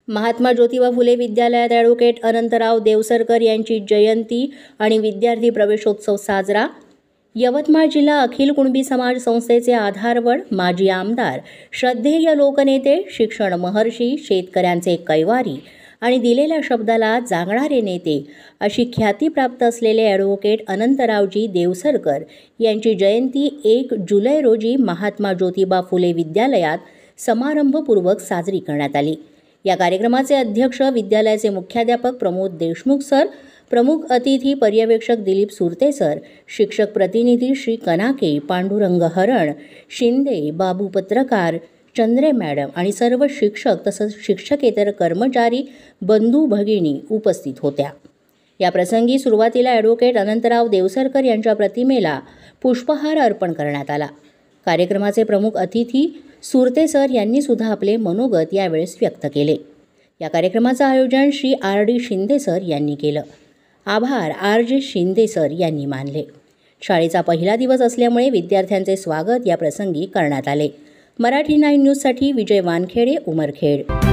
महात्मा ज्योतिबा फुले विद्यालयात ॲडव्होकेट अनंतराव देवसरकर यांची जयंती आणि विद्यार्थी प्रवेशोत्सव साजरा. यवतमाळ जिल्हा अखिल कुणबी समाज संस्थेचे आधारवड, माजी आमदार, श्रद्धेय लोकनेते, शिक्षण महर्षी, शेतकऱ्यांचे कैवारी आणि दिलेल्या शब्दाला जागणारे नेते अशी ख्याती प्राप्त असलेले ॲडव्होकेट अनंतरावजी देवसरकर यांची जयंती 1 जुलै रोजी महात्मा ज्योतिबा फुले विद्यालयात समारंभपूर्वक साजरी करण्यात आली. या कार्यक्रमाचे अध्यक्ष विद्यालयाचे मुख्याध्यापक प्रमोद देशमुख सर, प्रमुख अतिथी पर्यवेक्षक दिलीप सुरते सर, शिक्षक प्रतिनिधी श्री कनाके, पांडुरंग हरण, शिंदे, बाबू पत्रकार, चंद्रे मॅडम आणि सर्व शिक्षक तसंच शिक्षकेतर कर्मचारी बंधू भगिनी उपस्थित होत्या. या प्रसंगी सुरुवातीला ॲडव्होकेट अनंतराव देवसरकर यांच्या प्रतिमेला पुष्पहार अर्पण करण्यात आला. कार्यक्रमाचे प्रमुख अतिथी सुरते सर यांनी सुद्धा आपले मनोगत यावेळेस व्यक्त केले. या कार्यक्रमाचं आयोजन श्री RD शिंदे सर यांनी केलं. आभार RJ शिंदे सर यांनी मानले. शाळेचा पहिला दिवस असल्यामुळे विद्यार्थ्यांचे स्वागत या प्रसंगी करण्यात आले. मराठी 9 न्यूजसाठी विजय वानखेडे, उमरखेड.